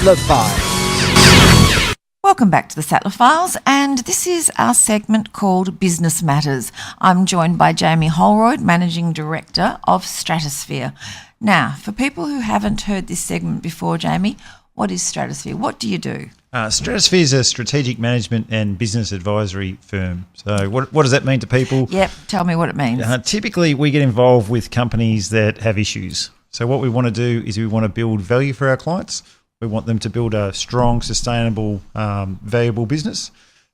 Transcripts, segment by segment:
Sattler Files. Welcome back to the Sattler Files, and this is our segment called Business Matters. I'm joined by Jmie Haolroyd, Managing Director of Stratosfear. Now, for people who haven't heard this segment before, Jmie, what is Stratosfear? What do you do? Stratosfear is a strategic management and business advisory firm. So what does that mean to people? Yep, tell me what it means. Typically, we get involved with companies that have issues. So what we want to do is we want to build value for our clients. We want them to build a strong, sustainable, valuable business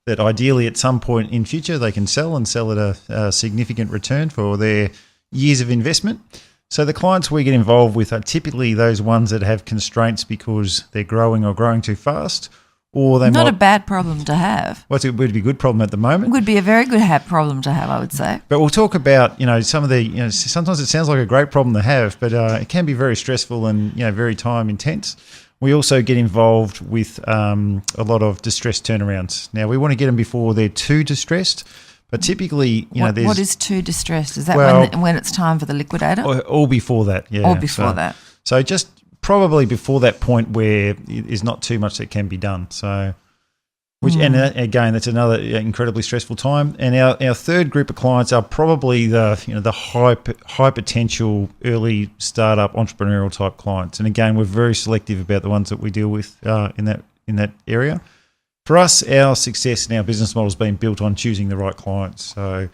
that ideally at some point in future they can sell at a significant return for their years of investment. So the clients we get involved with are typically those ones that have constraints because they're growing or growing too fast, or they Not a bad problem to have. Well, it would be a good problem at the moment. It would be a very good problem to have, I would say. But we'll talk about, some of the, sometimes it sounds like a great problem to have, but it can be very stressful and, very time intense. We also get involved with a lot of distressed turnarounds. Now, we want to get them before they're too distressed, but typically, what is too distressed? Is that when it's time for the liquidator? Or before that, yeah. Or before that. So just probably before that point where there's not too much that can be done. So, and again, that's another incredibly stressful time. And our third group of clients are probably the high potential early startup entrepreneurial type clients. And again, we're very selective about the ones that we deal with in that area. For us, our success in our business model has been built on choosing the right clients. So if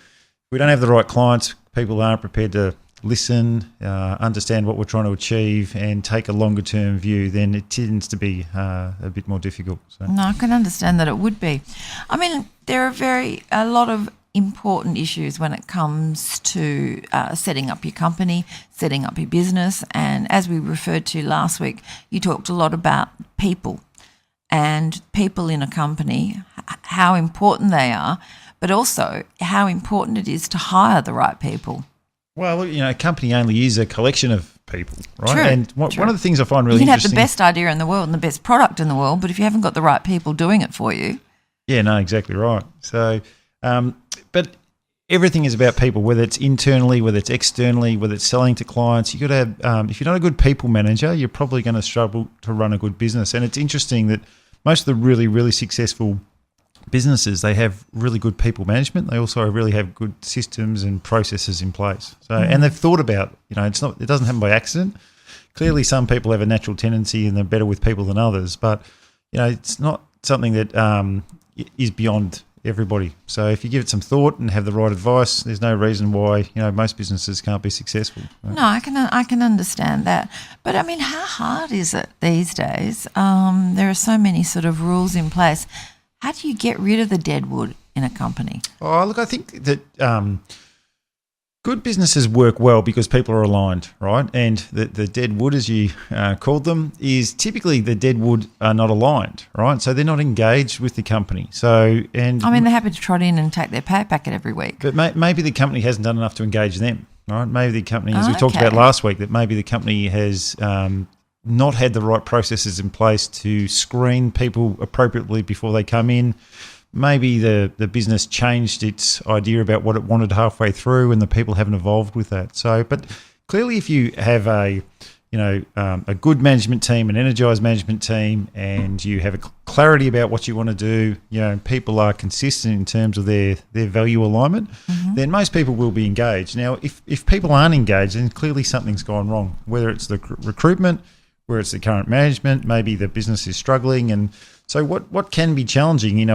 we don't have the right clients, people aren't prepared to listen, understand what we're trying to achieve, and take a longer term view, then it tends to be a bit more difficult. So. No, I can understand that it would be. I mean, there are a lot of important issues when it comes to setting up your company, setting up your business, and as we referred to last week, you talked a lot about people and people in a company, how important they are, but also how important it is to hire the right people. Well, a company only is a collection of people, right? True, and one of the things I find really interesting... You can have the best idea in the world and the best product in the world, but if you haven't got the right people doing it for you... Yeah, no, exactly right. So, but everything is about people, whether it's internally, whether it's externally, whether it's selling to clients. You've got to have, if you're not a good people manager, you're probably going to struggle to run a good business. And it's interesting that most of the really, really successful businesses, they have really good people management. They also really have good systems and processes in place. So, and they've thought about, it doesn't happen by accident. Clearly, some people have a natural tendency and they're better with people than others, but it's not something that is beyond everybody. So, if you give it some thought and have the right advice, there's no reason why most businesses can't be successful. Right? No, I can understand that, but I mean, how hard is it these days? There are so many sort of rules in place. How do you get rid of the dead wood in a company? Oh, look, I think that good businesses work well because people are aligned, right? And the dead wood, as you called them, is typically the dead wood are not aligned, right? So they're not engaged with the company. So, and I mean, they're happy to trot in and take their pay packet every week. But maybe the company hasn't done enough to engage them, right? Maybe the company, as we talked about last week, that maybe the company has not had the right processes in place to screen people appropriately before they come in. Maybe the business changed its idea about what it wanted halfway through, and the people haven't evolved with that. So, but clearly, if you have a good management team, an energized management team, and you have a clarity about what you want to do, people are consistent in terms of their value alignment, then most people will be engaged. Now, if people aren't engaged, then clearly something's gone wrong, whether it's the recruitment, where it's the current management, maybe the business is struggling. And so what can be challenging in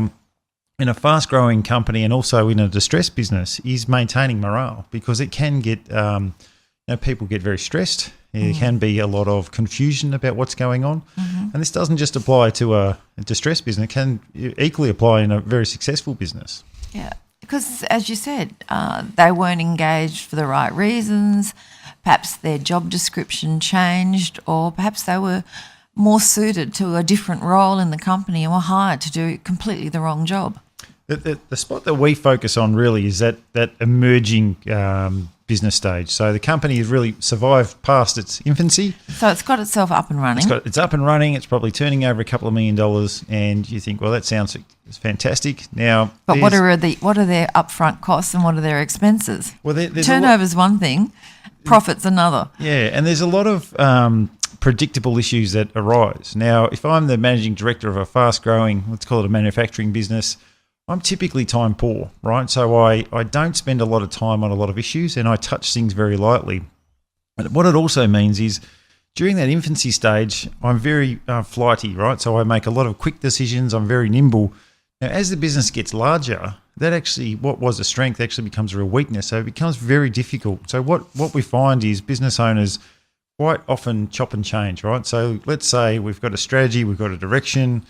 a fast-growing company and also in a distressed business is maintaining morale, because it can get, people get very stressed. There can be a lot of confusion about what's going on. And this doesn't just apply to a distressed business. It can equally apply in a very successful business. Yeah, because as you said, they weren't engaged for the right reasons. Perhaps their job description changed, or perhaps they were more suited to a different role in the company and were hired to do completely the wrong job. The spot that we focus on really is that emerging business stage. So the company has really survived past its infancy. So it's got itself up and running. It's up and running. It's probably turning over a couple of $1 million, and you think, well, that sounds fantastic. Now, but what are their upfront costs and what are their expenses? Well, there's turnover's one thing, profit's another. Yeah, and there's a lot of predictable issues that arise. Now, if I'm the managing director of a fast-growing, let's call it a manufacturing business, I'm typically time poor, right? So I don't spend a lot of time on a lot of issues and I touch things very lightly. But what it also means is during that infancy stage, I'm very flighty, right? So I make a lot of quick decisions. I'm very nimble. Now, as the business gets larger, that actually, what was a strength actually becomes a real weakness. So it becomes very difficult. So what we find is business owners quite often chop and change, right? So let's say we've got a strategy, we've got a direction,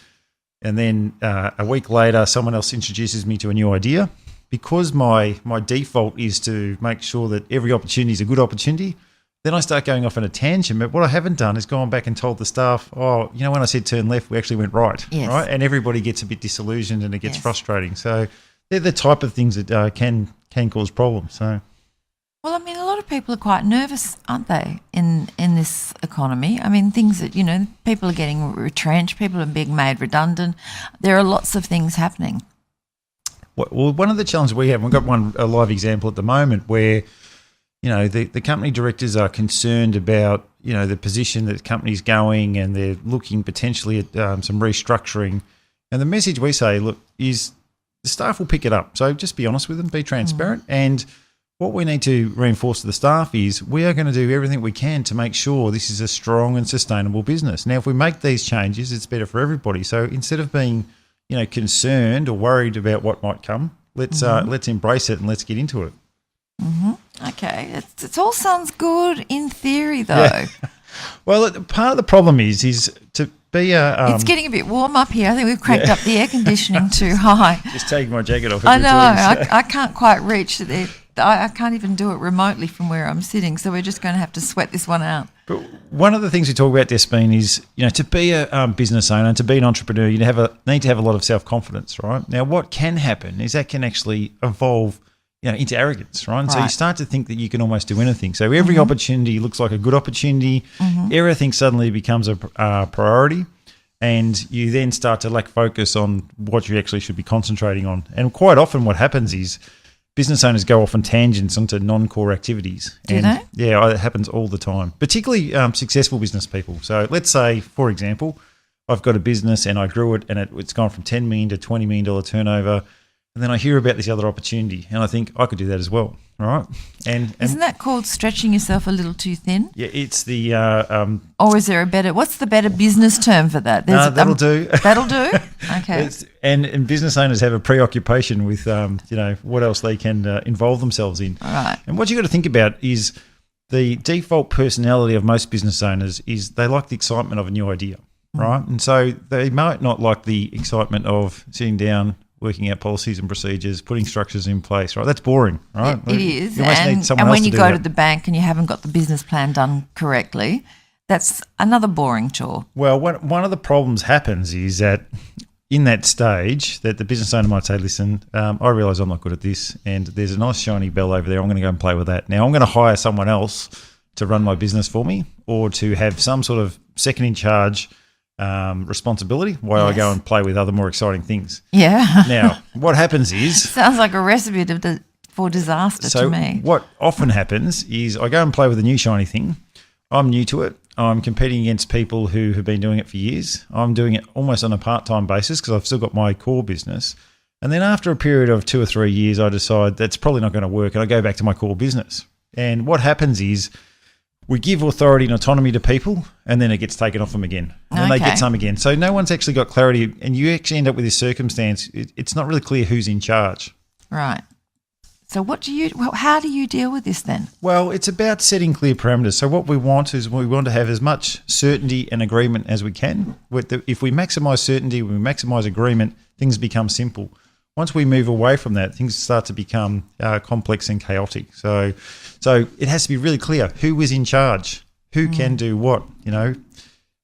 and then a week later, someone else introduces me to a new idea. Because my default is to make sure that every opportunity is a good opportunity, then I start going off on a tangent. But what I haven't done is gone back and told the staff, when I said turn left, we actually went right, right? And everybody gets a bit disillusioned and it gets frustrating. So they're the type of things that can cause problems. So. Well, I mean, a lot of people are quite nervous, aren't they, in this economy? I mean, things that, people are getting retrenched, people are being made redundant. There are lots of things happening. Well, one of the challenges we have, we've got a live example at the moment where, the company directors are concerned about, the position that the company's going and they're looking potentially at some restructuring. And the message we say, look, is the staff will pick it up. So just be honest with them, be transparent. And what we need to reinforce to the staff is we are going to do everything we can to make sure this is a strong and sustainable business. Now, if we make these changes, it's better for everybody. So instead of being, concerned or worried about what might come, let's embrace it and let's get into it. Mm-hmm. Okay, it all sounds good in theory, though. Yeah. Well, part of the problem is to be a. It's getting a bit warm up here. I think we've cranked up the air conditioning too high. Just taking my jacket off. I know. I can't quite reach it. I can't even do it remotely from where I'm sitting, so we're just going to have to sweat this one out. But one of the things we talk about, Despine, is to be a business owner, to be an entrepreneur, you need to have a lot of self-confidence, right? Now, what can happen is that can actually evolve, into arrogance, right? So you start to think that you can almost do anything. So every opportunity looks like a good opportunity. Everything suddenly becomes a priority, and you then start to lack focus on what you actually should be concentrating on. And quite often, what happens is business owners go off on tangents onto non-core activities. Do they? Yeah, it happens all the time, particularly successful business people. So let's say, for example, I've got a business and I grew it and it's gone from $10 million to $20 million turnover, and then I hear about this other opportunity and I think I could do that as well, right? And isn't that called stretching yourself a little too thin? Yeah, it's the or is there what's the better business term for that? No, that'll do. That'll do? Okay. And business owners have a preoccupation with, what else they can involve themselves in. All right. And what you've got to think about is the default personality of most business owners is they like the excitement of a new idea, right? And so they might not like the excitement of sitting down, working out policies and procedures, putting structures in place, right? That's boring, right? It is. You almost need someone and when else you to go do to the bank and you haven't got the business plan done correctly, that's another boring chore. Well, one of the problems happens is that in that stage that the business owner might say, listen, I realise I'm not good at this and there's a nice shiny bell over there. I'm going to go and play with that. Now I'm going to hire someone else to run my business for me or to have some sort of second in charge responsibility while I go and play with other more exciting things. Yeah. Now, what happens is... Sounds like a recipe for disaster to me. What often happens is I go and play with a new shiny thing. I'm new to it. I'm competing against people who have been doing it for years. I'm doing it almost on a part-time basis because I've still got my core business. And then after a period of 2 or 3 years, I decide that's probably not going to work and I go back to my core business. And what happens is we give authority and autonomy to people and then it gets taken off them again. And then they get some again. So no one's actually got clarity and you actually end up with this circumstance. It's not really clear who's in charge. Right. So how do you deal with this then? Well, it's about setting clear parameters. So what we want is we want to have as much certainty and agreement as we can. If we maximise certainty, we maximise agreement, things become simple. Once we move away from that, things start to become complex and chaotic. So it has to be really clear who is in charge, who can do what,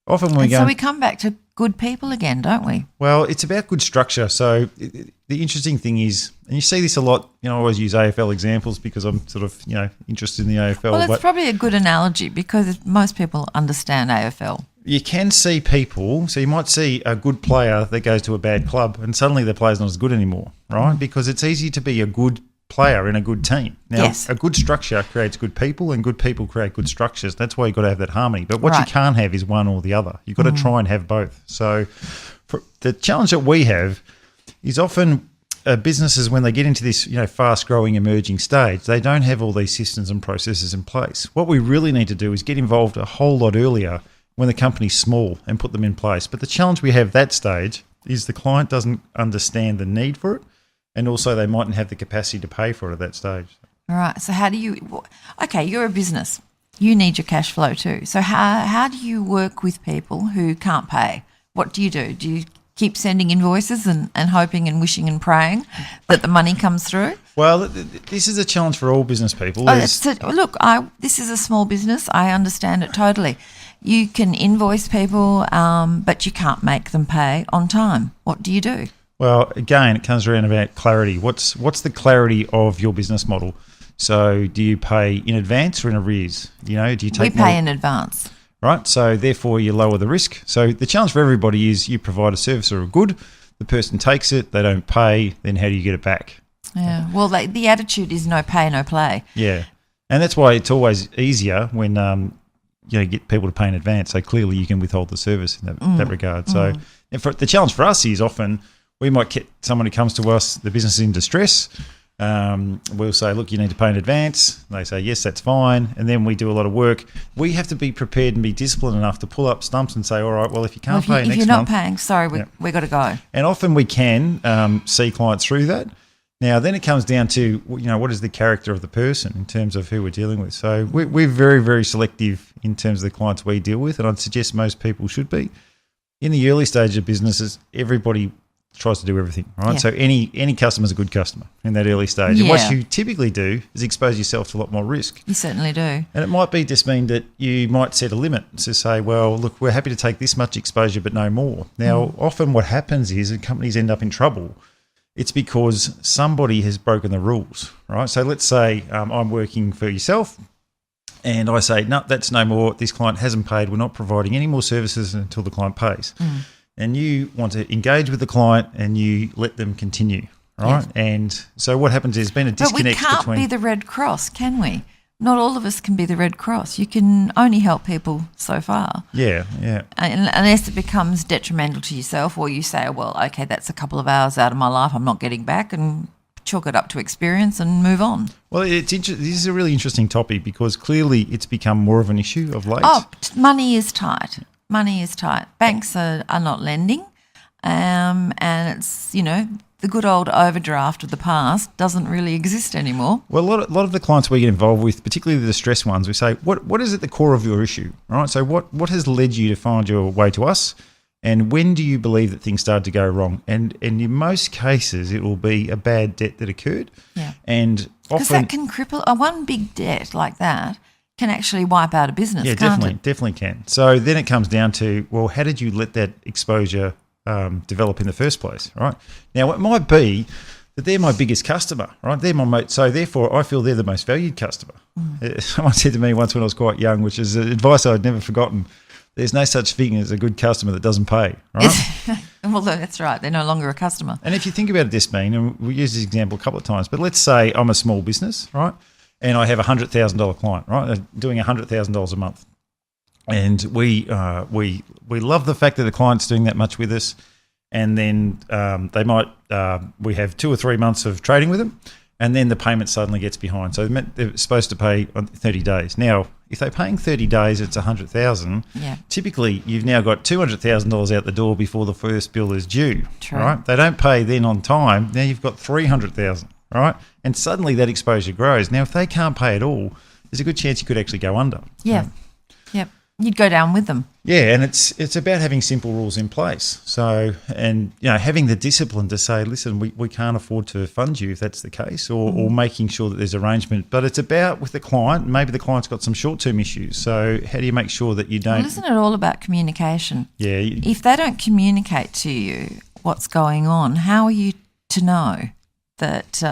Often so we come back to good people again, don't we? Well, it's about good structure. So the interesting thing is, and you see this a lot, I always use AFL examples because I'm sort of, interested in the AFL. Well, it's probably a good analogy because most people understand AFL. You can see people, so you might see a good player that goes to a bad club and suddenly the player's not as good anymore, right? Because it's easy to be a good player in a good team. Now, Yes. a good structure creates good people, and good people create good structures. That's why you've got to have that harmony. But what you can't have is one or the other. You've got to try and have both. So the challenge that we have is often businesses, when they get into this fast-growing, emerging stage, they don't have all these systems and processes in place. What we really need to do is get involved a whole lot earlier when the company's small and put them in place. But the challenge we have that stage is the client doesn't understand the need for it, and also they mightn't have the capacity to pay for it at that stage. All right. So how do you – okay, you're a business. You need your cash flow too. So how do you work with people who can't pay? What do you do? Do you keep sending invoices and hoping and wishing and praying that the money comes through? Well, this is a challenge for all business people. This is a small business. I understand it totally. You can invoice people, but you can't make them pay on time. What do you do? Well, again, it comes around about clarity. What's the clarity of your business model? So do you pay in advance or in arrears? Do you take We pay in advance. Right, so therefore you lower the risk. So the challenge for everybody is you provide a service or a good, the person takes it, they don't pay, then how do you get it back? Yeah, well, the attitude is no pay, no play. Yeah, and that's why it's always easier when get people to pay in advance. So clearly you can withhold the service in that regard. So the challenge for us is often we might get someone who comes to us, the business is in distress. We'll say, look, you need to pay in advance. They say, yes, that's fine. And then we do a lot of work. We have to be prepared and be disciplined enough to pull up stumps and say, all right, well, if you can't pay next month. If you're not paying, sorry, we've got to go. And often we can see clients through that. Now, then it comes down to, what is the character of the person in terms of who we're dealing with. So we're very, very selective in terms of the clients we deal with, and I'd suggest most people should be. In the early stage of businesses, everybody tries to do everything, right? Yeah. So any customer's a good customer in that early stage. And what you typically do is expose yourself to a lot more risk. You certainly do. And it might be just mean that you might set a limit to say, well, look, we're happy to take this much exposure but no more. Now, often what happens is that companies end up in trouble. It's because somebody has broken the rules, right? So let's say I'm working for yourself and I say, no, that's no more. This client hasn't paid. We're not providing any more services until the client pays. And you want to engage with the client and you let them continue, right? Yes. And so what happens is there's been a disconnect between... But we can't be the Red Cross, can we? Not all of us can be the Red Cross. You can only help people so far. Yeah. Unless it becomes detrimental to yourself, or you say, well, okay, that's a couple of hours out of my life I'm not getting back, and chalk it up to experience and move on. Well, this is a really interesting topic because clearly it's become more of an issue of late. Oh, money is tight. Money is tight. Banks are not lending, and it's, the good old overdraft of the past doesn't really exist anymore. Well, a lot of the clients we get involved with, particularly the distressed ones, we say, what is at the core of your issue, right? So what has led you to find your way to us, and when do you believe that things started to go wrong? And in most cases, it will be a bad debt that occurred. Yeah. And often... Because that can cripple, one big debt like that can actually wipe out a business, can't it? Definitely can. So then it comes down to, well, how did you let that exposure develop in the first place, right? Now, it might be that they're my biggest customer, right? So therefore, I feel they're the most valued customer. Someone said to me once when I was quite young, which is advice I'd never forgotten, there's no such thing as a good customer that doesn't pay, right? Well, that's right. They're no longer a customer. And if you think about it this mean, and we use this example a couple of times, but let's say I'm a small business, right? And I have a $100,000 client, right? They're doing $100,000 a month. And we love the fact that the client's doing that much with us. And then we have 2 or 3 months of trading with them, and then the payment suddenly gets behind. So they're supposed to pay on 30 days. Now, if they're paying 30 days, it's $100,000. Yeah. Typically, you've now got $200,000 out the door before the first bill is due. True. Right? They don't pay then on time. Now you've got $300,000. Right? And suddenly that exposure grows. Now, if they can't pay at all, there's a good chance you could actually go under. Yeah. Right? Yep. You'd go down with them. Yeah, and it's about having simple rules in place. So, and having the discipline to say, listen, we can't afford to fund you if that's the case, or making sure that there's arrangement. But it's about with the client, maybe the client's got some short-term issues. So how do you make sure that you don't... Well, isn't it all about communication? Yeah. If they don't communicate to you what's going on, how are you to know that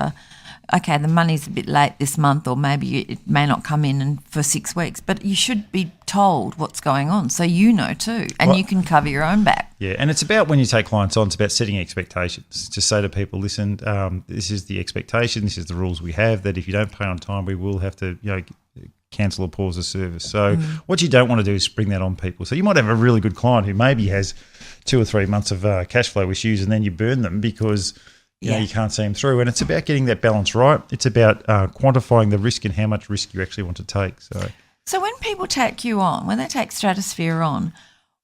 okay, the money's a bit late this month, or maybe it may not come in for 6 weeks, but you should be told what's going on so you know too, and you can cover your own back. Yeah, and it's about when you take clients on, it's about setting expectations. Just say to people, listen, this is the expectation, this is the rules we have, that if you don't pay on time, we will have to, cancel or pause the service. So what you don't want to do is spring that on people. So you might have a really good client who maybe has 2 or 3 months of cash flow issues, and then you burn them because you can't see them through. And it's about getting that balance right. It's about quantifying the risk and how much risk you actually want to take. So when people take you on, when they take Stratosfear on,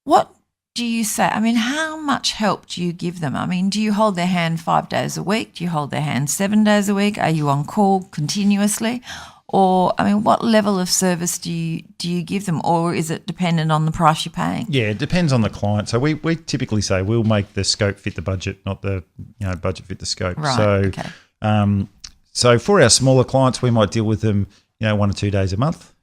what do you say? I mean, how much help do you give them? I mean, do you hold their hand 5 days a week? Do you hold their hand 7 days a week? Are you on call continuously? Or, I mean, what level of service do you give them, or is it dependent on the price you're paying? Yeah, it depends on the client. So we typically say we'll make the scope fit the budget, not the budget fit the scope. Right. So, okay. So for our smaller clients, we might deal with them, 1 or 2 days a month.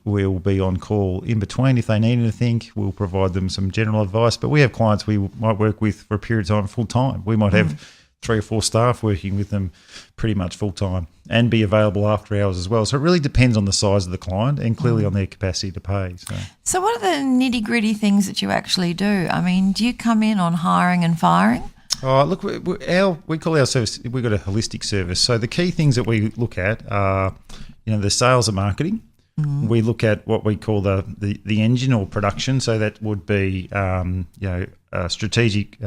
We'll be on call in between if they need anything. We'll provide them some general advice. But we have clients we might work with for a period of time full time. We might have 3 or 4 staff working with them pretty much full time and be available after hours as well. So it really depends on the size of the client and clearly on their capacity to pay. So what are the nitty-gritty things that you actually do? I mean, do you come in on hiring and firing? Oh, look, we call our service, we've got a holistic service. So the key things that we look at are, the sales and marketing. We look at what we call the engine or production. So that would be, strategic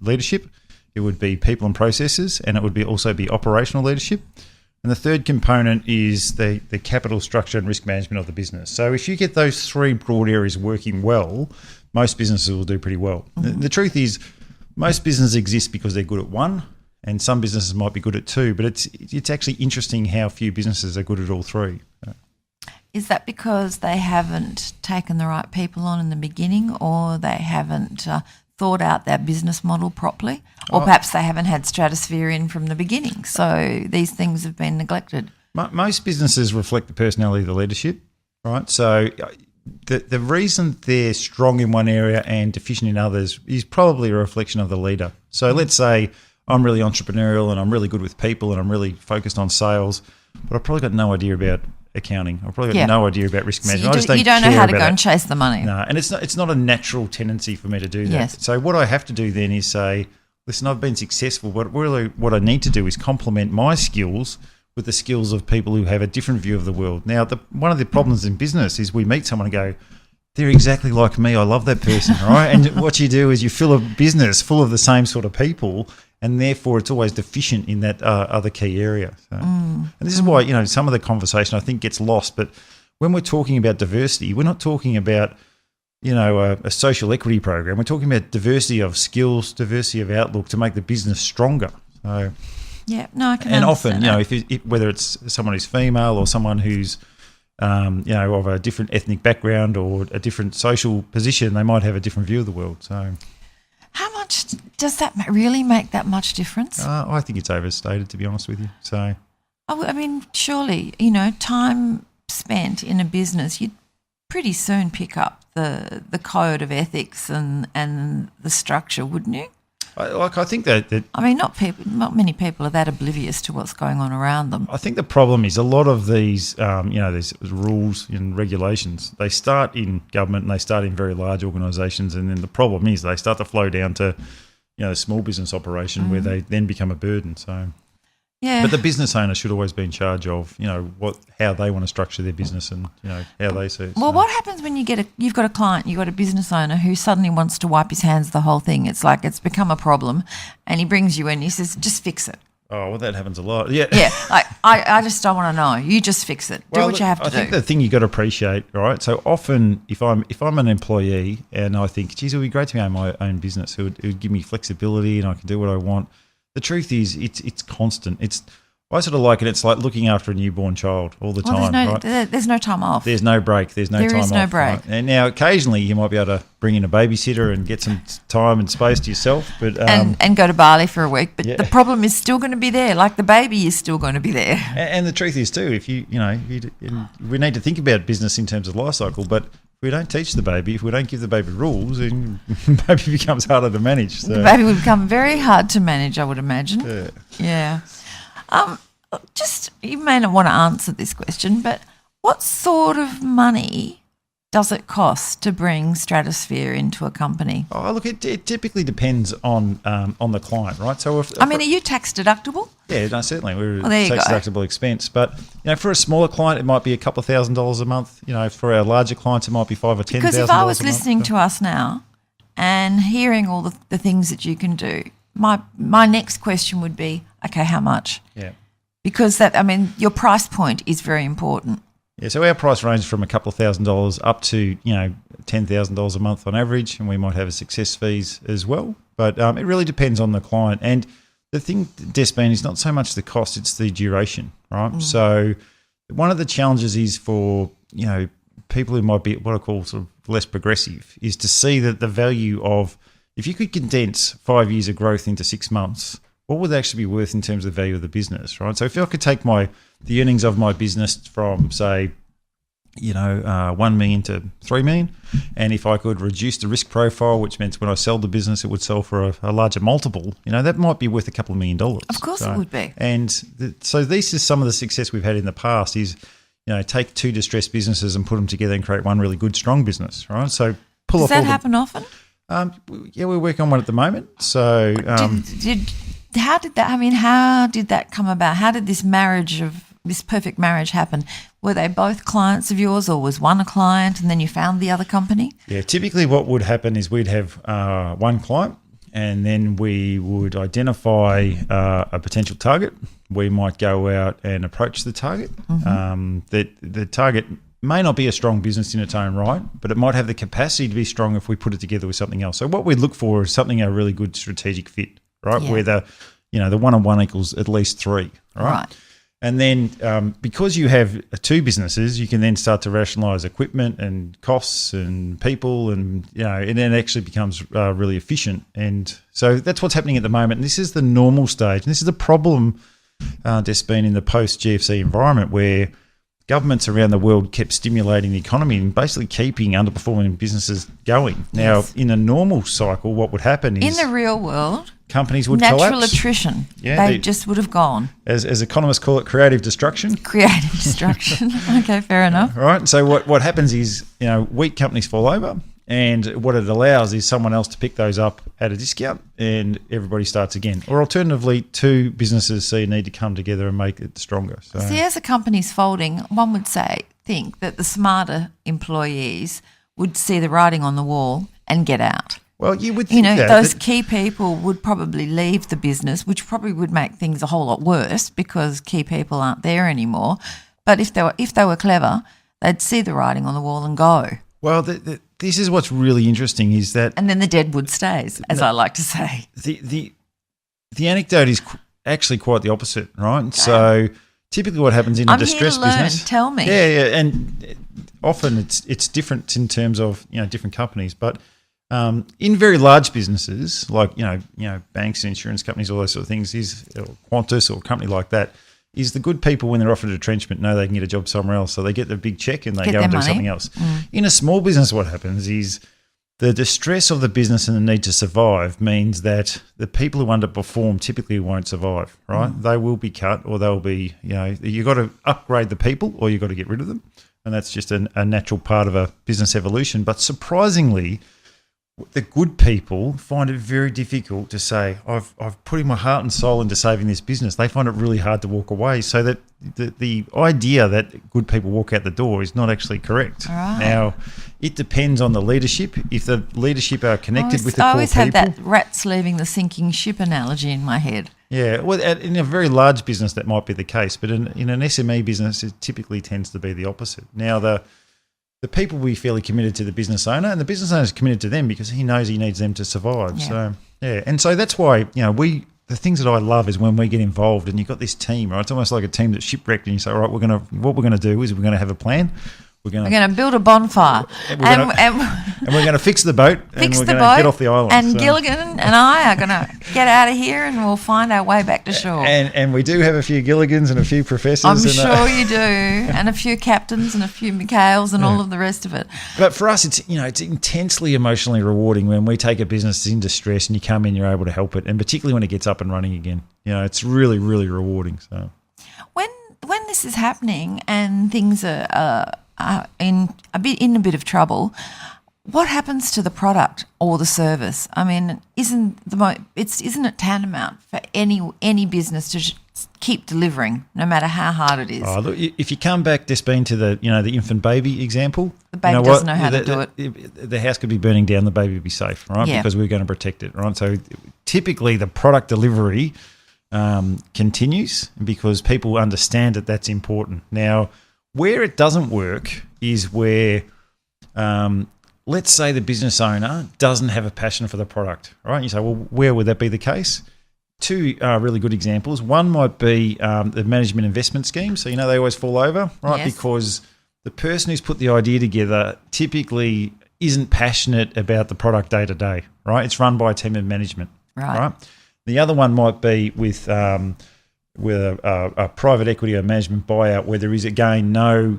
leadership. It would be people and processes, and it would also be operational leadership. And the third component is the capital structure and risk management of the business. So if you get those 3 broad areas working well, most businesses will do pretty well. The truth is, most businesses exist because they're good at one, and some businesses might be good at 2, but it's actually interesting how few businesses are good at all 3. Is that because they haven't taken the right people on in the beginning, or they haven't thought out their business model properly, or perhaps they haven't had Stratosfear in from the beginning, so these things have been neglected? Most businesses reflect the personality of the leadership, right? So the reason they're strong in one area and deficient in others is probably a reflection of the leader. So let's say I'm really entrepreneurial and I'm really good with people and I'm really focused on sales, but I've probably got no idea about accounting. I've probably got no idea about risk management. So you don't know how to go and chase the money. No, and it's not a natural tendency for me to do that. Yes. So what I have to do then is say, listen, I've been successful, but really what I need to do is complement my skills with the skills of people who have a different view of the world. Now, one of the problems in business is we meet someone and go, they're exactly like me. I love that person, right? And what you do is you fill a business full of the same sort of people, and therefore it's always deficient in that other key area. So, and this is why, some of the conversation I think gets lost. But when we're talking about diversity, we're not talking about, a social equity program. We're talking about diversity of skills, diversity of outlook to make the business stronger. So, yeah, no, I can. And often, if whether it's someone who's female or someone who's of a different ethnic background or a different social position, they might have a different view of the world. So, how much does that really make that much difference? I think it's overstated, to be honest with you. So, I mean, surely, time spent in a business, you'd pretty soon pick up the code of ethics and the structure, wouldn't you? I think that I mean, not many people are that oblivious to what's going on around them. I think the problem is a lot of these, these rules and regulations, they start in government and they start in very large organisations, and then the problem is they start to flow down to, a small business operation where they then become a burden. So, yeah. But the business owner should always be in charge of, how they want to structure their business and, how they see it. Well, what happens when you've got a client, you've got a business owner who suddenly wants to wipe his hands of the whole thing? It's like it's become a problem, and he brings you in, he says, just fix it. Oh, well, that happens a lot. Yeah. Yeah, I just don't want to know. You just fix it. Do what you have to do. I think the thing you got to appreciate, right? So often if I'm an employee and I think, geez, it would be great to own my own business. It would give me flexibility and I can do what I want. The truth is it's constant. I sort of like it. It's like looking after a newborn child all the time. There's no time off. There's no break. There's no time off. There is no break. Right? And now occasionally you might be able to bring in a babysitter and get some time and space to yourself. But and go to Bali for a week. But the problem is still going to be there. Like the baby is still going to be there. And the truth is too, if we need to think about business in terms of life cycle, but if we don't teach the baby, if we don't give the baby rules, then the baby becomes harder to manage. So. The baby would become very hard to manage, I would imagine. Yeah. just, you may not want to answer this question, but what sort of money does it cost to bring Stratosfear into a company? Oh, look, it typically depends on the client, right? So, are you tax deductible? Yeah, no, certainly we're there you tax go. deductible expense. But for a smaller client, it might be a couple of $1,000s a month. For our larger clients, it might be $5,000 or $10,000. Because if I was listening to us now and hearing all the things that you can do, my next question would be, okay, how much? Yeah. Because your price point is very important. Yeah, so our price range from a couple of $1,000s up to $10,000 a month on average, and we might have a success fees as well. But it really depends on the client. And the thing, Despane, is not so much the cost; it's the duration, right? Mm. So one of the challenges is for people who might be what I call sort of less progressive is to see that the value of if you could condense 5 years of growth into 6 months, what would they actually be worth in terms of the value of the business, right? So if I could take the earnings of my business from, say, 1 million to 3 million, and if I could reduce the risk profile, which meant when I sell the business, it would sell for a larger multiple, that might be worth a couple of $1 million. Of course it would be. And so this is some of the success we've had in the past is, take two distressed businesses and put them together and create one really good, strong business, right? So Does that happen often? Yeah, we're working on one at the moment. So how did that come about? How did this perfect marriage happen? Were they both clients of yours, or was one a client and then you found the other company? Yeah, typically what would happen is we'd have one client and then we would identify a potential target. We might go out and approach the target. Mm-hmm. The target may not be a strong business in its own right, but it might have the capacity to be strong if we put it together with something else. So what we look for is something a really good strategic fit, right? Yeah. Where the 1 equals at least 3, right? And then because you have two businesses, you can then start to rationalise equipment and costs and people, and and then it actually becomes really efficient. And so that's what's happening at the moment. And this is the normal stage. And this is a problem that's been in the post-GFC environment where governments around the world kept stimulating the economy and basically keeping underperforming businesses going. Now, yes. In a normal cycle, what would happen is... In the real world... Companies would collapse. Natural attrition. Yeah, they just would have gone. As economists call it, creative destruction. Creative destruction. Okay, fair enough. Right. So what happens is, weak companies fall over, and what it allows is someone else to pick those up at a discount, and everybody starts again. Or alternatively, two businesses see a need to come together and make it stronger. So, see, as a company's folding, one would think that the smarter employees would see the writing on the wall and get out. Well, you would think those key people would probably leave the business, which probably would make things a whole lot worse because key people aren't there anymore. But if they were clever, they'd see the writing on the wall and go. Well, this is what's really interesting is that... And then the deadwood stays, as I like to say. The anecdote is actually quite the opposite, right? Okay. So typically what happens in a distressed business... Tell me. Yeah, and often it's different in terms of different companies, but... in very large businesses like banks and insurance companies, all those sort of things, or Qantas or a company like that, is the good people when they're offered a retrenchment know they can get a job somewhere else, so they get the big check and they go and do something else. Mm. In a small business, what happens is the distress of the business and the need to survive means that the people who underperform typically won't survive. Right? They will be cut, or they'll be you've got to upgrade the people, or you've got to get rid of them, and that's just a natural part of a business evolution. But surprisingly, the good people find it very difficult to say, I've put in my heart and soul into saving this business. They find it really hard to walk away. So that the idea that good people walk out the door is not actually correct. Right. Now, it depends on the leadership. If the leadership are connected with the core people. I always have that rats leaving the sinking ship analogy in my head. Yeah, well, in a very large business, that might be the case. But in an SME business, it typically tends to be the opposite. Now, the people will be fairly committed to the business owner, and the business owner is committed to them because he knows he needs them to survive. Yeah. So, yeah. And so that's why, the things that I love is when we get involved and you've got this team, right? It's almost like a team that's shipwrecked, and you say, all right, what we're going to do is we're going to have a plan. We're going to build a bonfire. And we're going to fix the boat. And we're going to get off the island. And Gilligan and I are going to get out of here and we'll find our way back to shore. And we do have a few Gilligans and a few professors. I'm sure you do. And a few captains and a few Michaels and all of the rest of it. But for us, it's intensely emotionally rewarding when we take a business that's in distress and you come in, you're able to help it. And particularly when it gets up and running again. It's really, really rewarding. So. when this is happening and things are in a bit of trouble, what happens to the product or the service? I mean, isn't it tantamount for any business to keep delivering, no matter how hard it is? Oh, look, if you come back just being to the infant baby example, the baby doesn't know how to do it. The house could be burning down, the baby would be safe, right? Yeah. Because we're going to protect it, right? So typically the product delivery continues because people understand that that's important. Now, where it doesn't work is where, let's say the business owner doesn't have a passion for the product, right? And you say, well, where would that be the case? Two really good examples. One might be the management investment scheme. So, they always fall over, right? Yes. Because the person who's put the idea together typically isn't passionate about the product day to day, right? It's run by a team of management, right? The other one might be with a private equity or management buyout where there is, again, no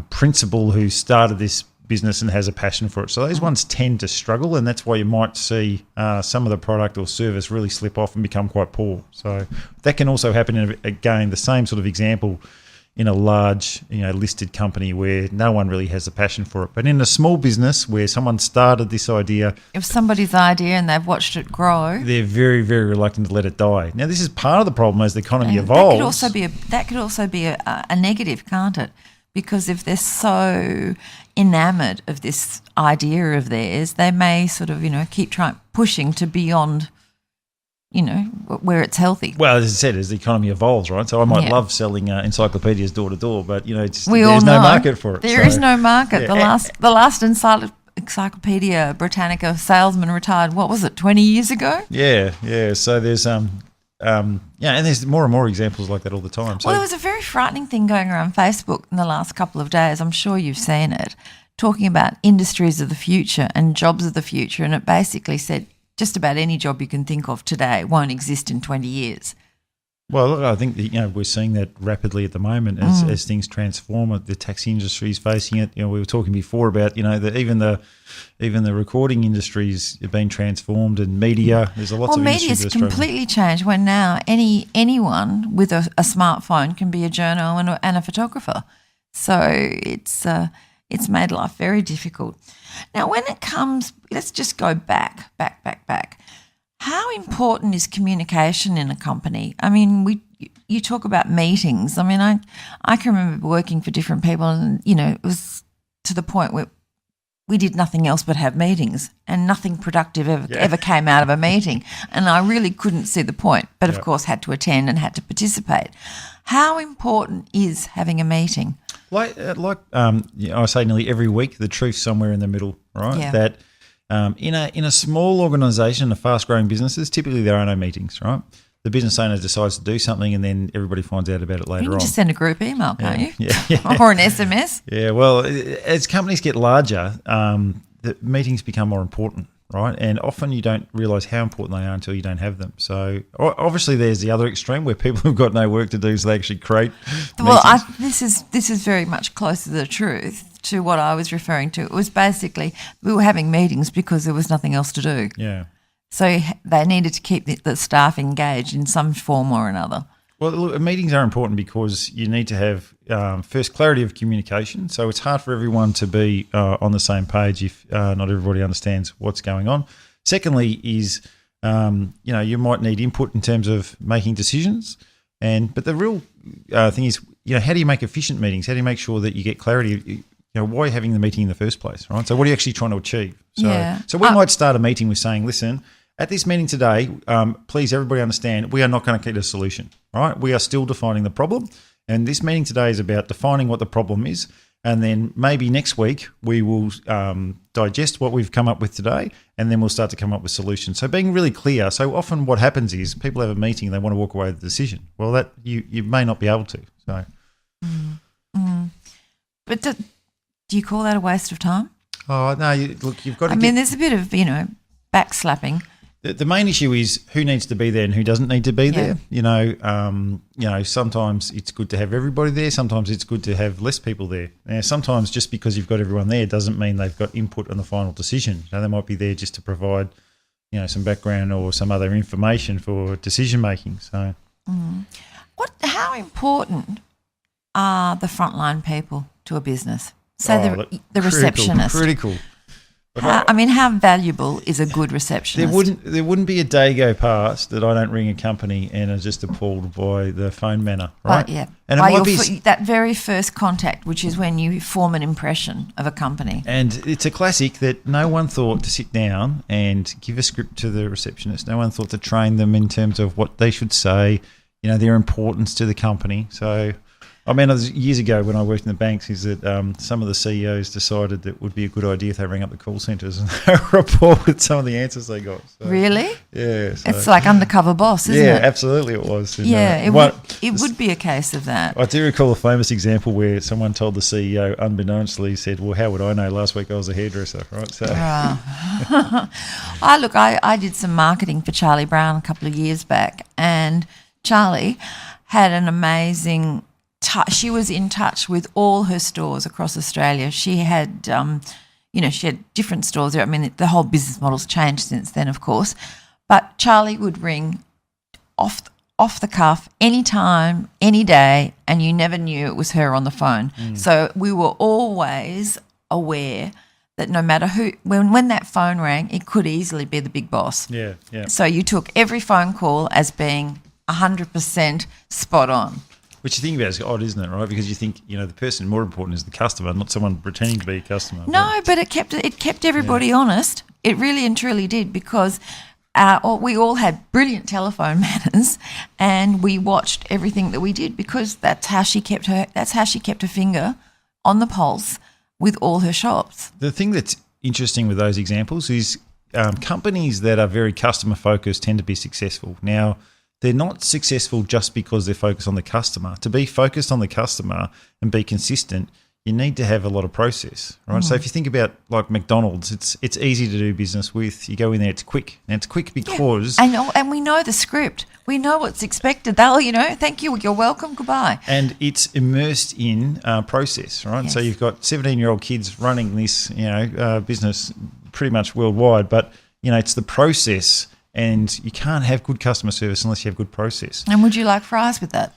principal who started this business and has a passion for it. So those ones tend to struggle, and that's why you might see some of the product or service really slip off and become quite poor. So that can also happen in, again, the same sort of example in a large, listed company where no one really has a passion for it. But in a small business where someone started this idea, if somebody's idea and they've watched it grow, they're very, very reluctant to let it die. Now, this is part of the problem as the economy evolves. That could also be a negative, can't it? Because if they're so enamoured of this idea of theirs, they may sort of, keep pushing to beyond, where it's healthy. Well, as I said, as the economy evolves, right? So I might love selling encyclopedias door to door, but, there's no market for it. There is no market. Yeah. The last Encyclopedia Britannica salesman retired, what was it, 20 years ago? Yeah. So there's and there's more and more examples like that all the time. So, well, there was a very frightening thing going around Facebook in the last couple of days. I'm sure you've seen it, talking about industries of the future and jobs of the future, and it basically said just about any job you can think of today won't exist in 20 years. Well, look, I think that, we're seeing that rapidly at the moment as things transform. The taxi industry is facing it. We were talking before about even the recording industries have been transformed, and media. There's lots of industries media's that are struggling. Completely changed. When now anyone with a smartphone can be a journo and a photographer. So it's made life very difficult. Now, when it comes, let's just go back. How important is communication in a company? I mean, you talk about meetings. I mean, I can remember working for different people, and it was to the point where we did nothing else but have meetings, and nothing productive ever came out of a meeting. And I really couldn't see the point, but of course had to attend and had to participate. How important is having a meeting? I say nearly every week, the truth's somewhere in the middle, right? Yeah. That in a small organisation, a fast-growing businesses, typically there are no meetings, right? The business owner decides to do something, and then everybody finds out about it later on. You can just send a group email, can't you? Yeah. Or an SMS. Yeah, well, as companies get larger, the meetings become more important, right? And often you don't realise how important they are until you don't have them. So obviously there's the other extreme where people have got no work to do, so they actually create meetings. This is very much closer to the truth to what I was referring to. It was basically we were having meetings because there was nothing else to do. Yeah. So they needed to keep the staff engaged in some form or another. Well, look, meetings are important because you need to have, first, clarity of communication. So it's hard for everyone to be on the same page if not everybody understands what's going on. Secondly is, you might need input in terms of making decisions. But the real thing is, how do you make efficient meetings? How do you make sure that you get clarity? Why are you having the meeting in the first place, right? So what are you actually trying to achieve? So we might start a meeting with saying, listen, at this meeting today, please everybody understand we are not going to get a solution, right? We are still defining the problem. And this meeting today is about defining what the problem is. And then maybe next week we will digest what we've come up with today, and then we'll start to come up with solutions. So being really clear. So often what happens is people have a meeting and they want to walk away with a decision. Well, that you may not be able to. So, But do you call that a waste of time? Oh no! You've got to. There's a bit of backslapping. The main issue is who needs to be there and who doesn't need to be there. Sometimes it's good to have everybody there. Sometimes it's good to have less people there. Now, sometimes just because you've got everyone there doesn't mean they've got input on the final decision. They might be there just to provide, some background or some other information for decision making. So, how important are the frontline people to a business? So the receptionist. Critical. How valuable is a good receptionist? There wouldn't be a day go past that I don't ring a company and are just appalled by the phone manner, right? Yeah. And that very first contact, which is when you form an impression of a company. And it's a classic that no one thought to sit down and give a script to the receptionist. No one thought to train them in terms of what they should say, their importance to the company. So, years ago when I worked in the banks, is that some of the CEOs decided that it would be a good idea if they rang up the call centres and they were appalled with some of the answers they got. So, really? Yeah. So. It's like undercover boss, isn't it? Yeah, absolutely it was. And, it would be a case of that. I do recall a famous example where someone told the CEO, unbeknownstly, said, well, how would I know? Last week I was a hairdresser, right? So. I did some marketing for Charlie Brown a couple of years back, and Charlie had an amazing... She was in touch with all her stores across Australia. She had, she had different stores there. The whole business model's changed since then, of course. But Charlie would ring off the cuff any time, any day, and you never knew it was her on the phone. So we were always aware that no matter who, when that phone rang, it could easily be the big boss. Yeah. So you took every phone call as being 100% spot on. Which you think about is odd, isn't it, right? Because you think, the person more important is the customer, not someone pretending to be a customer. No, but it kept everybody honest. It really and truly did, because we all had brilliant telephone manners, and we watched everything that we did, because that's how she kept her finger on the pulse with all her shops. The thing that's interesting with those examples is companies that are very customer focused tend to be successful. Now, they're not successful just because they're focused on the customer. To be focused on the customer and be consistent, you need to have a lot of process, right? So if you think about like McDonald's, it's easy to do business with. You go in there, it's quick. And it's quick because... Yeah. And we know the script. We know what's expected. They'll, thank you, you're welcome, goodbye. And it's immersed in process, right? Yes. So you've got 17-year-old kids running this, business pretty much worldwide, but, it's the process. And you can't have good customer service unless you have good process. And would you like fries with that?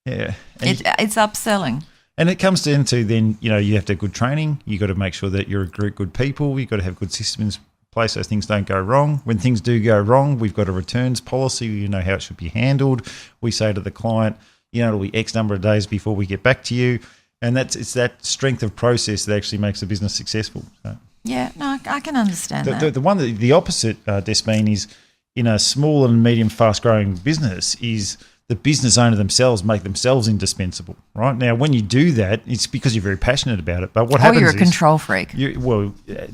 Yeah. It's upselling. And it comes down to then, you have to have good training. You got to make sure that you're a group of good people. You've got to have good systems in place so things don't go wrong. When things do go wrong, we've got a returns policy. You know how it should be handled. We say to the client, it'll be X number of days before we get back to you. And it's that strength of process that actually makes the business successful. So. Yeah, no, I can understand that. The opposite, Despeen, is... in a small and medium fast-growing business is the business owner themselves make themselves indispensable, right? Now, when you do that, it's because you're very passionate about it. But what happens is... you're a control freak.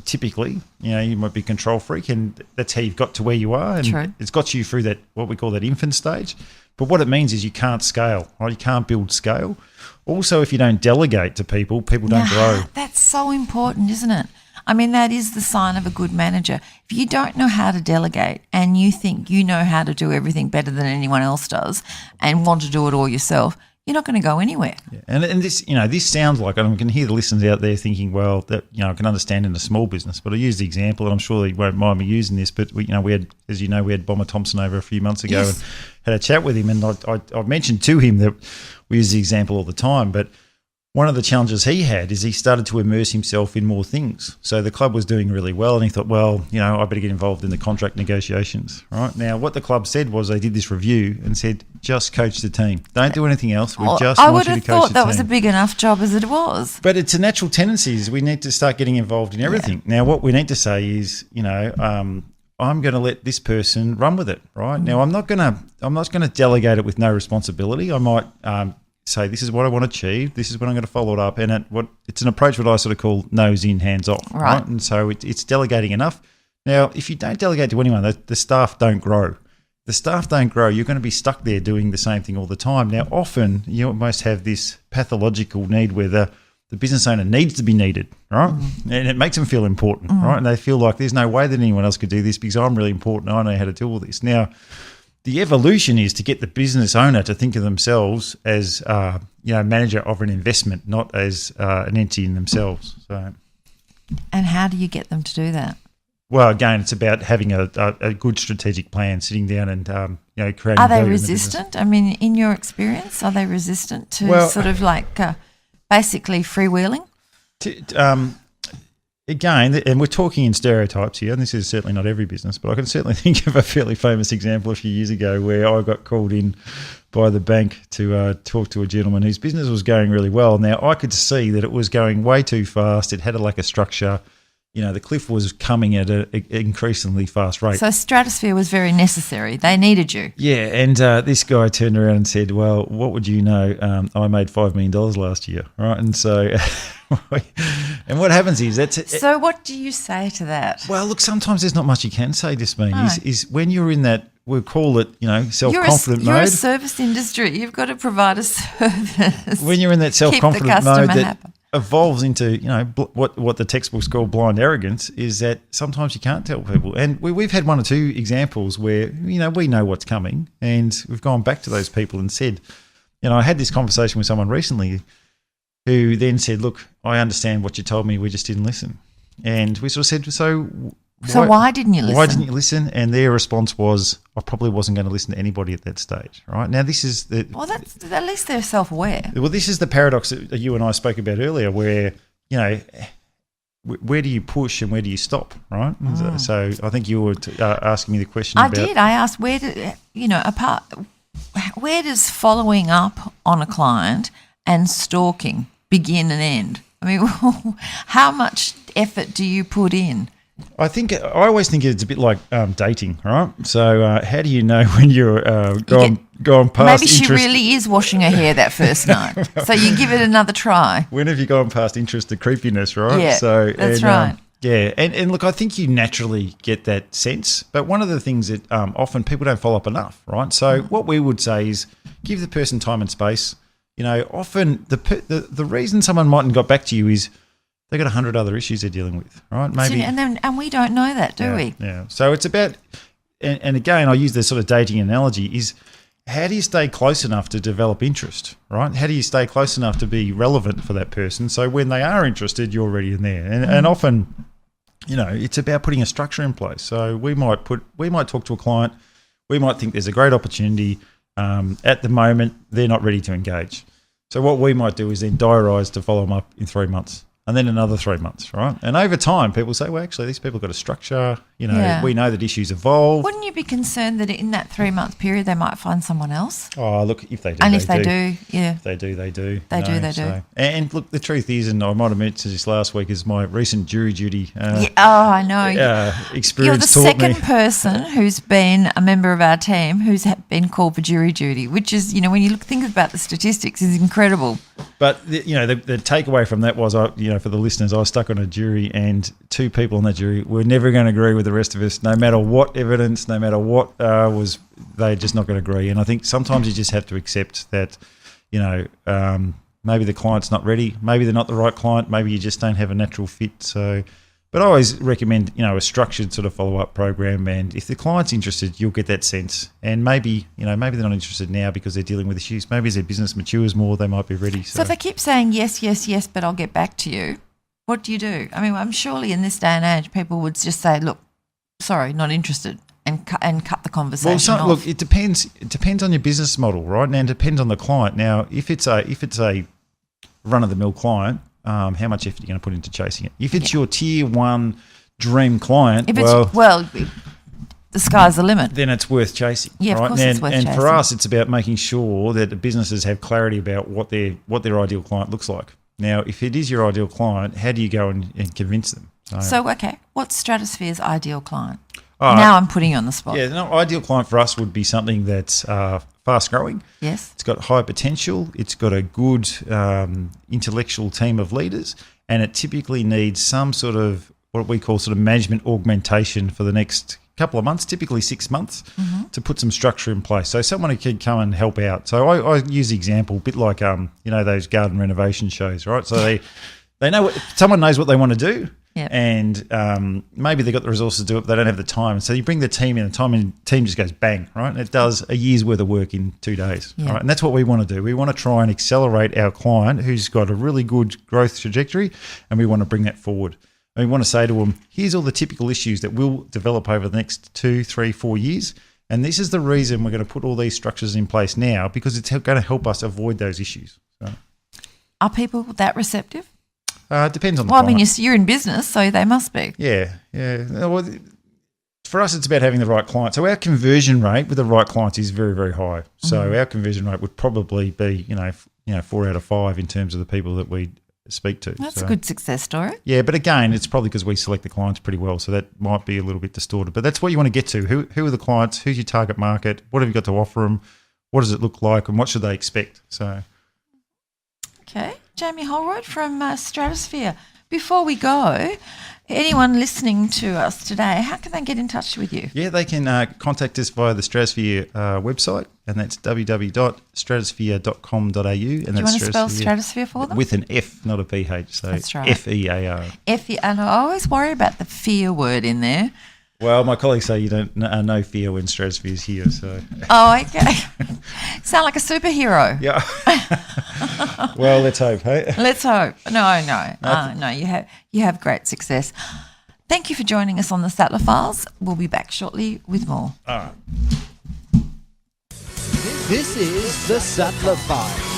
Typically, you might be a control freak, and that's how you've got to where you are. And True. It's got you through that, what we call that infant stage. But what it means is you can't scale, right? You can't build scale. Also, if you don't delegate to people don't grow. That's so important, isn't it? That is the sign of a good manager. If you don't know how to delegate and you think you know how to do everything better than anyone else does and want to do it all yourself, you're not going to go anywhere. Yeah. And this, this sounds like, and I can hear the listeners out there thinking, well, that, I can understand in a small business, but I use the example, and I'm sure they won't mind me using this, but we had, as you know, we had Bomber Thompson over a few months ago. Yes. And had a chat with him, and I mentioned to him that we use the example all the time, but one of the challenges he had is he started to immerse himself in more things. So the club was doing really well, and he thought, well, I better get involved in the contract negotiations, right? Now, what the club said was they did this review and said, just coach the team. Don't do anything else. We just want you to coach the team. I would have thought that was a big enough job as it was. But it's a natural tendency is we need to start getting involved in everything. Yeah. Now, what we need to say is, I'm going to let this person run with it, right? Now, I'm not going to delegate it with no responsibility. I might say, this is what I want to achieve, this is what I'm going to follow it up, and it's an approach what I sort of call nose in, hands off, right? And so it's delegating enough. Now, if you don't delegate to anyone, the staff don't grow. The staff don't grow. You're going to be stuck there doing the same thing all the time. Now, often you almost have this pathological need where the business owner needs to be needed, right? And it makes them feel important, right? And they feel like there's no way that anyone else could do this because I'm really important. I know how to do all this. Now, the evolution is to get the business owner to think of themselves as, manager of an investment, not as an entity in themselves. So, and how do you get them to do that? Well, again, it's about having a good strategic plan, sitting down and creating. Are they value in the resistant? I mean, in your experience, are they resistant to sort of like basically freewheeling? Again, and we're talking in stereotypes here, and this is certainly not every business, but I can certainly think of a fairly famous example a few years ago where I got called in by the bank to talk to a gentleman whose business was going really well. Now, I could see that it was going way too fast. It had a lack of structure. The cliff was coming at an increasingly fast rate. So Stratosphere was very necessary. They needed you. Yeah, and this guy turned around and said, well, what would you know? I made $5 million last year, right? And so, and what happens is So what do you say to that? Well, look, sometimes there's not much you can say, Jmie, is when you're in that, we'll call it, self-confident mode. You're a service industry. You've got to provide a service. When you're in that self-confident mode that happy. Evolves into, what the textbooks call blind arrogance, is that sometimes you can't tell people. And we've had one or two examples where, we know what's coming, and we've gone back to those people and said, I had this conversation with someone recently who then said, look, I understand what you told me, we just didn't listen. And we sort of said, so why didn't you listen? Why didn't you listen? And their response was, I probably wasn't going to listen to anybody at that stage, right? Now, this is that's at least they're self-aware. Well, this is the paradox that you and I spoke about earlier where, where do you push and where do you stop, right? So I think you were asking me the question I did. I asked where does following up on a client and stalking begin and end? I mean, how much effort do you put in? I always think it's a bit like dating, right? So how do you know when you're gone past maybe she interest? really is washing her hair that first night. So you give it another try. When have you gone past interest to creepiness, right? Yeah, that's right. And look, I think you naturally get that sense. But one of the things that often people don't follow up enough, right? So what we would say is give the person time and space. Often the reason someone mightn't got back to you is they've got 100 other issues they're dealing with, right? Maybe, and we don't know that, do we? Yeah. So it's about, and again, I use this sort of dating analogy, is how do you stay close enough to develop interest, right? How do you stay close enough to be relevant for that person so when they are interested, you're already in there? And often, it's about putting a structure in place. So we might talk to a client, we might think there's a great opportunity. At the moment, they're not ready to engage. So what we might do is then diarise to follow them up in 3 months. And then another 3 months, right? And over time, people say, well, actually, these people got a structure. We know that issues evolve. Wouldn't you be concerned that in that 3 month period they might find someone else? Oh, look, if they do, and they if they do, yeah. If they do, they do. They do. And look, the truth is, and I might have mentioned this last week, is my recent jury duty I know. Experience You're the taught me. second person who's been a member of our team who's been called for jury duty, which is, when you think about the statistics, is incredible. But, the takeaway from that was, for the listeners, I was stuck on a jury and two people on that jury were never going to agree with the rest of us, no matter what evidence, no matter what they're just not going to agree. And I think sometimes you just have to accept that, maybe the client's not ready, maybe they're not the right client, maybe you just don't have a natural fit. So, but I always recommend, a structured sort of follow-up program. And if the client's interested, you'll get that sense. And maybe, maybe they're not interested now because they're dealing with issues. Maybe as their business matures more, they might be ready. So if they keep saying yes, yes, yes, but I'll get back to you, what do you do? I mean, I'm surely in this day and age, people would just say, look, sorry, not interested, and cut the conversation off. Look, it depends. It depends on your business model, right? Now, it depends on the client. Now, if it's a run-of-the-mill client, how much effort are you going to put into chasing it? If it's your tier one dream client, the sky's the limit. Then it's worth chasing. Yeah, right? Of course it's worth chasing. And for us, it's about making sure that the businesses have clarity about what their ideal client looks like. Now, if it is your ideal client, how do you go and convince them? So, okay, what's Stratosphere's ideal client? Now I'm putting you on the spot. Yeah, ideal client for us would be something that's fast growing. Yes. It's got high potential. It's got a good intellectual team of leaders, and it typically needs some sort of what we call sort of management augmentation for the next couple of months, typically 6 months, to put some structure in place. So someone who can come and help out. So I use the example a bit like those garden renovation shows, right? So they know someone knows what they want to do. Yep. And maybe they've got the resources to do it, but they don't have the time. So you bring the team in, the team just goes bang, right? And it does a year's worth of work in 2 days, right? And that's what we want to do. We want to try and accelerate our client who's got a really good growth trajectory, and we want to bring that forward. And we want to say to them, here's all the typical issues that will develop over the next 2, 3, 4 years, And this is the reason we're going to put all these structures in place now, because it's going to help us avoid those issues. So. Are people that receptive? Depends on the client. client. I mean, you're in business, so they must be. Yeah. Well, for us, it's about having the right client. So our conversion rate with the right clients is very, very high. So our conversion rate would probably be, 4 out of 5 in terms of the people that we speak to. That's a good success story. Yeah, but again, it's probably because we select the clients pretty well, so that might be a little bit distorted. But that's what you want to get to. Who are the clients? Who's your target market? What have you got to offer them? What does it look like? And what should they expect? So, okay. Jmie Haolroyd from Stratosfear. Before we go, anyone listening to us today, how can they get in touch with you? Yeah, they can contact us via the Stratosfear website, and that's www.stratosphere.com.au. And Do you want to spell Stratosphere for them? With an F, not a PH, so that's right. F-E-A-R. And I always worry about the fear word in there. Well, my colleagues say you don't no fear when Stratosfear's here, so. Oh, okay. Sound like a superhero. Yeah. Well, let's hope, hey? Let's hope. No. You have great success. Thank you for joining us on the Sattler Files. We'll be back shortly with more. All right. This is the Sattler Files.